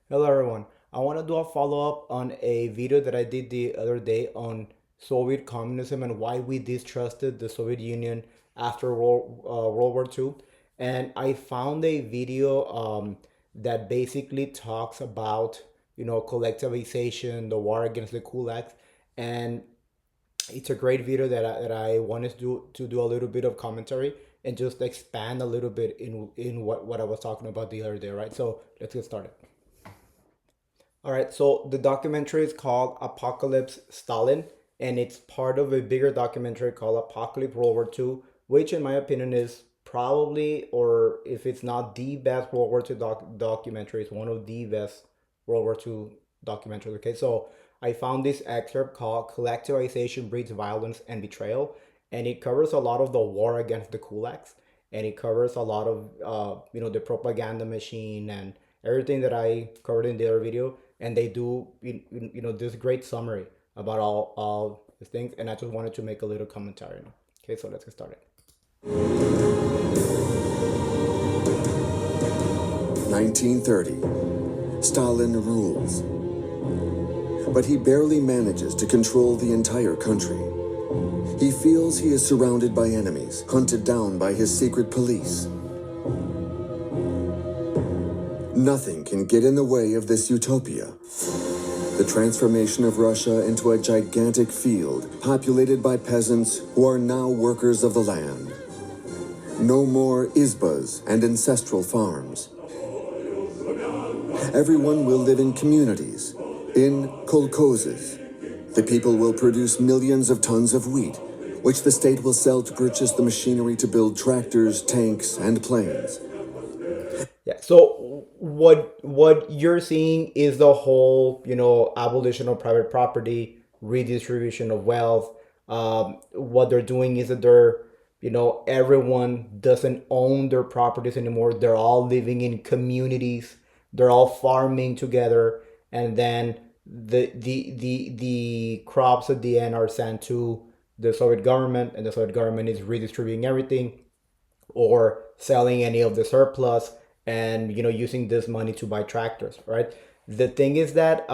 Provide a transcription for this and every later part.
Hello everyone. I want to do a follow-up on a video that I did the other day on Soviet communism and why we distrusted the Soviet Union after World War II. And I found a video that basically talks about, collectivization, the war against the kulaks, and it's a great video that I wanted to do a little bit of commentary and just expand a little bit in what I was talking about the other day, right? So let's get started. All right, so the documentary is called Apocalypse Stalin, and it's part of a bigger documentary called Apocalypse World War II, which, in my opinion, is probably, or if it's not the best World War II documentary, it's one of the best World War II documentaries. Okay, so I found this excerpt called Collectivization Breeds Violence and Betrayal, and it covers a lot of the war against the kulaks, and it covers a lot of, the propaganda machine and everything that I covered in the other video, and they do this great summary about all these things, and I just wanted to make a little commentary. Okay, so let's get started. 1930. Stalin rules. But he barely manages to control the entire country. He feels he is surrounded by enemies, hunted down by his secret police. Nothing can get in the way of this utopia. The transformation of Russia into a gigantic field populated by peasants who are now workers of the land. No more izbas and ancestral farms. Everyone will live in communities, in kolkhozes. The people will produce millions of tons of wheat, which the state will sell to purchase the machinery to build tractors, tanks, and planes. Yeah. So what you're seeing is the whole, abolition of private property, redistribution of wealth. What they're doing is that everyone doesn't own their properties anymore. They're all living in communities. They're all farming together, and then the crops at the end are sent to the Soviet government, and the Soviet government is redistributing everything or selling any of the surplus, and using this money to buy tractors, right? The thing is that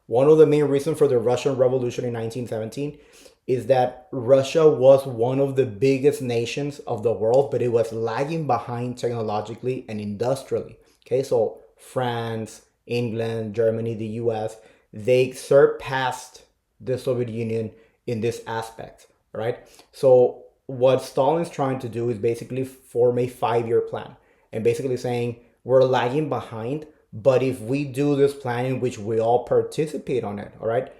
one of the main reasons for the Russian Revolution in 1917 is that Russia was one of the biggest nations of the world, but it was lagging behind technologically and industrially. Okay, so France, England, Germany, the US, they surpassed the Soviet Union in this aspect, right? So what Stalin's trying to do is basically form a 5-year plan, and basically saying we're lagging behind, but if we do this plan in which we all participate on it, all right,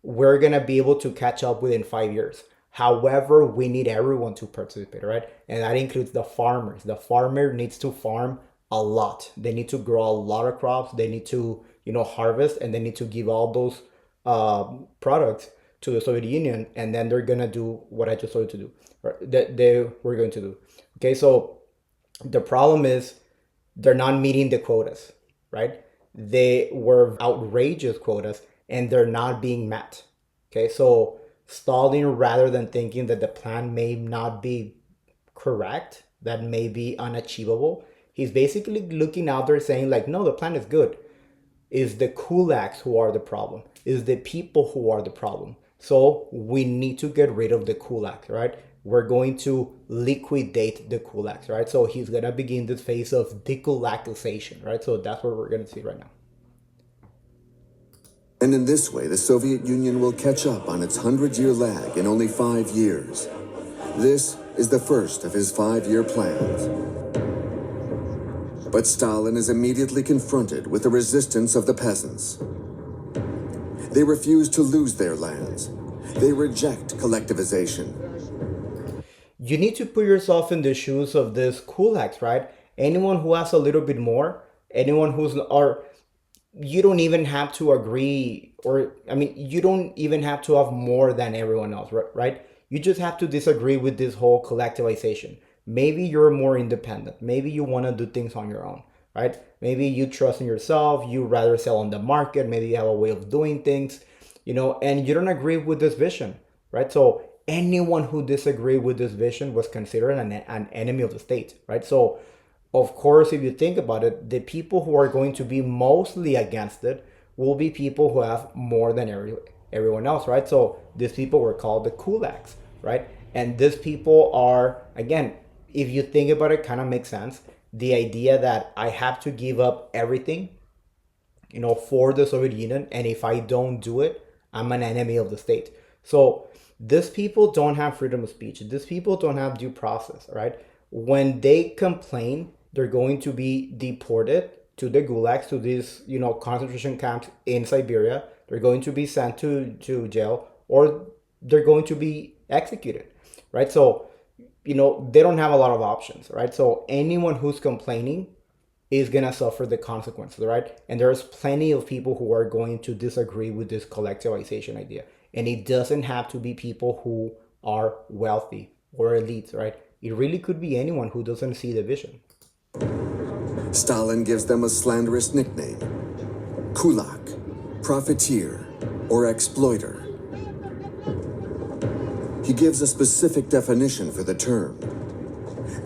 we're gonna be able to catch up within 5 years. However, we need everyone to participate, right? And that includes the farmers. The farmer needs to farm a lot. They need to grow a lot of crops. They need to, harvest, and they need to give all those products to the Soviet Union, and then they're gonna do what I just told you to do. Right? That they were going to do. Okay, so the problem is they're not meeting the quotas, right? They were outrageous quotas, and they're not being met. Okay, so Stalin, rather than thinking that the plan may not be correct, that may be unachievable, he's basically looking out there saying, like, no, the plan is good. Is the kulaks who are the problem, is the people who are the problem. So we need to get rid of the kulaks, right? We're going to liquidate the kulaks, right? So he's gonna begin this phase of dekulakization, right? So that's what we're gonna see right now. And in this way, the Soviet Union will catch up on its 100-year lag in only 5 years. This is the first of his 5-year plans. But Stalin is immediately confronted with the resistance of the peasants. They refuse to lose their lands. They reject collectivization. You need to put yourself in the shoes of this kulaks, right? Anyone who has a little bit more, anyone who's, or you don't even have to agree, or I mean, you don't even have to have more than everyone else, right? You just have to disagree with this whole collectivization. Maybe you're more independent. Maybe you want to do things on your own, right? Maybe you trust in yourself. You rather sell on the market. Maybe you have a way of doing things, and you don't agree with this vision, right? So anyone who disagreed with this vision was considered an enemy of the state, right? So Of course, if you think about it, the people who are going to be mostly against it will be people who have more than everyone else, right? So these people were called the kulaks, right? And these people are, again, if you think about it, kind of makes sense. The idea that I have to give up everything, for the Soviet Union, and if I don't do it, I'm an enemy of the state. So these people don't have freedom of speech. These people don't have due process, right? When they complain, they're going to be deported to the gulags, to these, concentration camps in Siberia. They're going to be sent to jail, or they're going to be executed, right? So, they don't have a lot of options, right? So anyone who's complaining is going to suffer the consequences, right? And there's plenty of people who are going to disagree with this collectivization idea. And it doesn't have to be people who are wealthy or elites, right? It really could be anyone who doesn't see the vision. Stalin gives them a slanderous nickname: kulak, profiteer, or exploiter. He gives a specific definition for the term: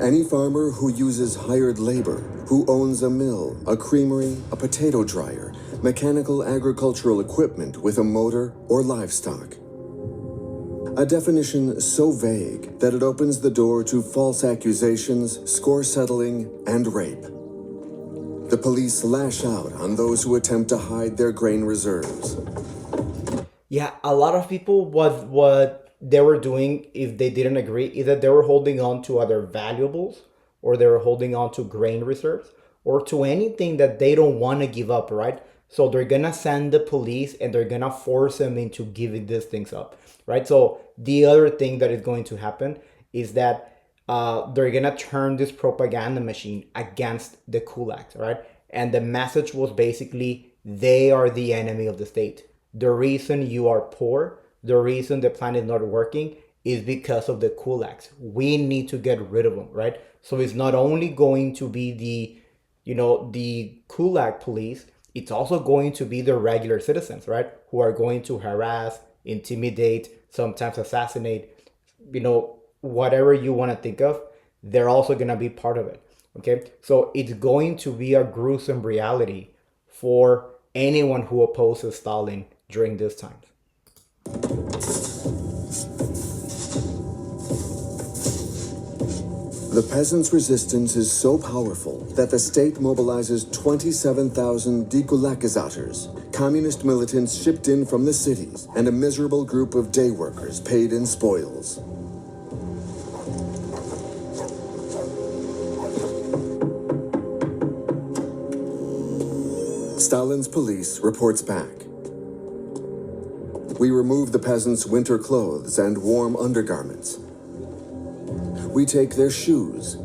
any farmer who uses hired labor, who owns a mill, a creamery, a potato dryer, mechanical agricultural equipment with a motor, or livestock. A definition so vague that it opens the door to false accusations, score settling, and rape. The police lash out on those who attempt to hide their grain reserves. Yeah, a lot of people, what they were doing, if they didn't agree, is that they were holding on to other valuables, or they were holding on to grain reserves, or to anything that they don't want to give up, right? So they're gonna send the police and they're gonna force them into giving these things up, right? So the other thing that is going to happen is that they're gonna turn this propaganda machine against the kulaks, right? And the message was basically they are the enemy of the state. The reason you are poor, the reason the plan is not working, is because of the kulaks. We need to get rid of them, right? So it's not only going to be the kulak police, it's also going to be the regular citizens, right? Who are going to harass, intimidate, sometimes assassinate, whatever you want to think of, they're also going to be part of it. Okay. So it's going to be a gruesome reality for anyone who opposes Stalin during this time. The peasants' resistance is so powerful that the state mobilizes 27,000 dekulakizators, communist militants shipped in from the cities, and a miserable group of day workers paid in spoils. Stalin's police reports back. We remove the peasants' winter clothes and warm undergarments. We take their shoes.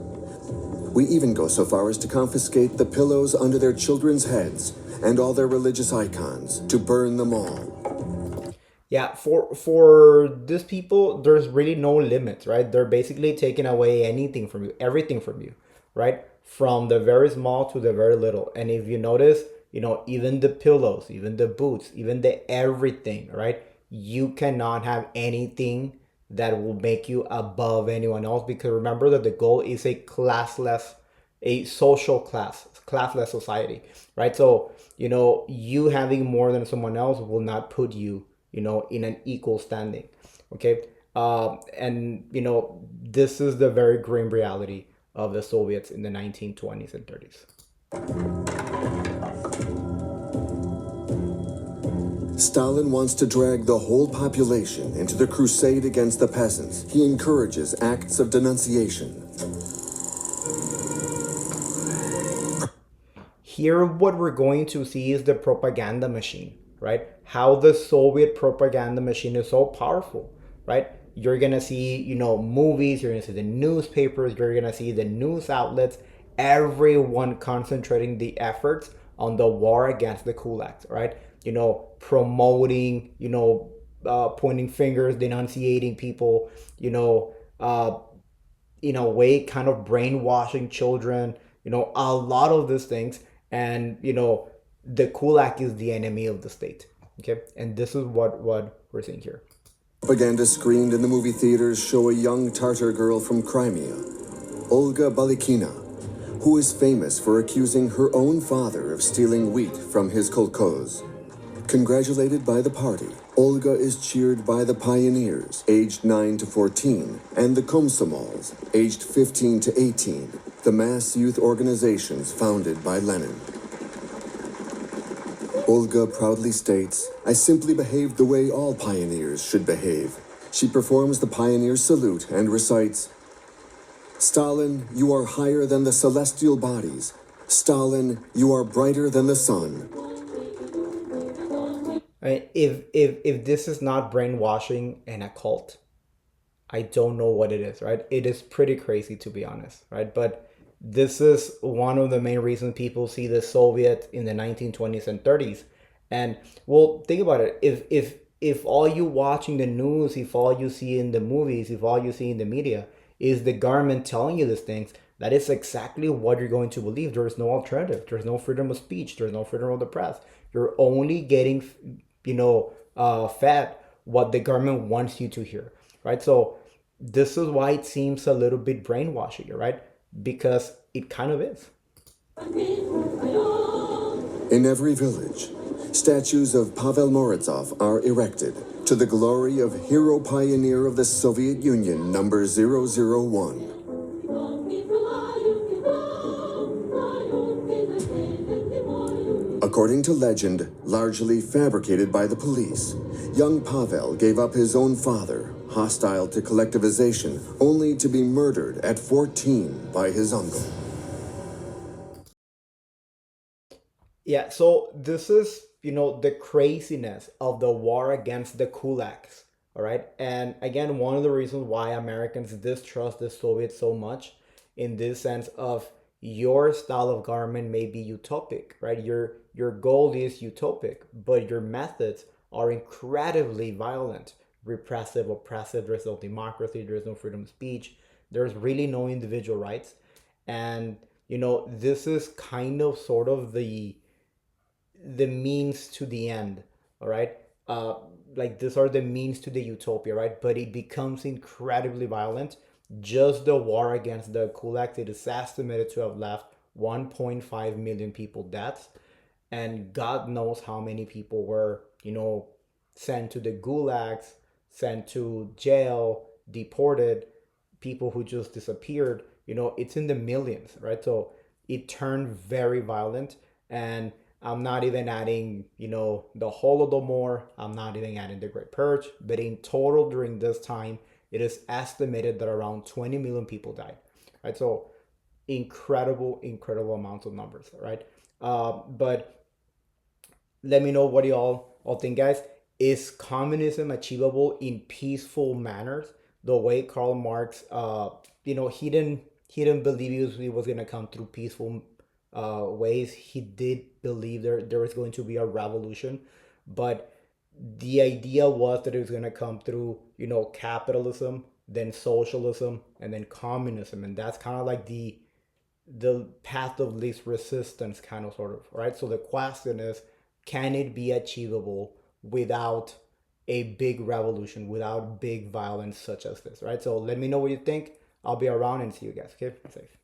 We even go so far as to confiscate the pillows under their children's heads and all their religious icons, to burn them all. Yeah, for these people, there's really no limits, right? They're basically taking away anything from you, everything from you, right? From the very small to the very little. And if you notice, even the pillows, even the boots, even the everything, right? You cannot have anything that will make you above anyone else, because remember that the goal is a classless, a social classless society, right? So you having more than someone else will not put you in an equal standing. Okay. And this is the very grim reality of the Soviets in the 1920s and 30s. Stalin wants to drag the whole population into the crusade against the peasants. He encourages acts of denunciation. Here, what we're going to see is the propaganda machine, right? How the Soviet propaganda machine is so powerful, right? You're gonna see, movies, you're gonna see the newspapers, you're gonna see the news outlets, everyone concentrating the efforts on the war against the kulaks, right? Promoting, pointing fingers, denunciating people, in a way, kind of brainwashing children, a lot of these things. And, the kulak is the enemy of the state. Okay. And this is what we're seeing here. Propaganda screened in the movie theaters show a young Tartar girl from Crimea, Olga Balikina, who is famous for accusing her own father of stealing wheat from his kolkhoz. Congratulated by the party, Olga is cheered by the pioneers, aged 9 to 14, and the komsomols, aged 15 to 18, the mass youth organizations founded by Lenin. Olga proudly states, "I simply behaved the way all pioneers should behave." She performs the pioneer salute and recites, "Stalin, you are higher than the celestial bodies. Stalin, you are brighter than the sun." I mean, if this is not brainwashing and a cult, I don't know what it is, right? It is pretty crazy, to be honest, right? But this is one of the main reasons people see the Soviet in the 1920s and 30s. And well, think about it. If all you watching the news, if all you see in the movies, if all you see in the media is the government telling you these things, that is exactly what you're going to believe. There is no alternative. There's no freedom of speech. There's no freedom of the press. You're only getting, fed what the government wants you to hear, right? So this is why it seems a little bit brainwashing, right? Because it kind of is. In every village, statues of Pavel Morozov are erected to the glory of hero pioneer of the Soviet Union number 001. According to legend, largely fabricated by the police, young Pavel gave up his own father, hostile to collectivization, only to be murdered at 14 by his uncle. Yeah, so this is, the craziness of the war against the kulaks, all right? And again, one of the reasons why Americans distrust the Soviets so much in this sense of your style of government may be utopic, right? Your goal is utopic, but your methods are incredibly violent, repressive, oppressive. There's no democracy, there's no freedom of speech, there's really no individual rights. And this is kind of sort of the means to the end, all right? Like these are the means to the utopia, right? But it becomes incredibly violent. Just the war against the kulaks, it is estimated to have left 1.5 million people deaths, and God knows how many people were, sent to the gulags, sent to jail, deported, people who just disappeared. It's in the millions, right? So it turned very violent. And I'm not even adding, the Holodomor. I'm not even adding the Great Purge. But in total, during this time, it is estimated that around 20 million people died, right? So incredible, incredible amounts of numbers, right? But let me know what you all think, guys. Is communism achievable in peaceful manners? The way Karl Marx, he didn't believe it was gonna come through peaceful ways. He did believe there was going to be a revolution, but the idea was that it was gonna come through, capitalism, then socialism, and then communism, and that's kind of like the path of least resistance, kind of, sort of, right? So the question is, can it be achievable without a big revolution, without big violence such as this, right? So let me know what you think. I'll be around and see you guys. Okay, be safe.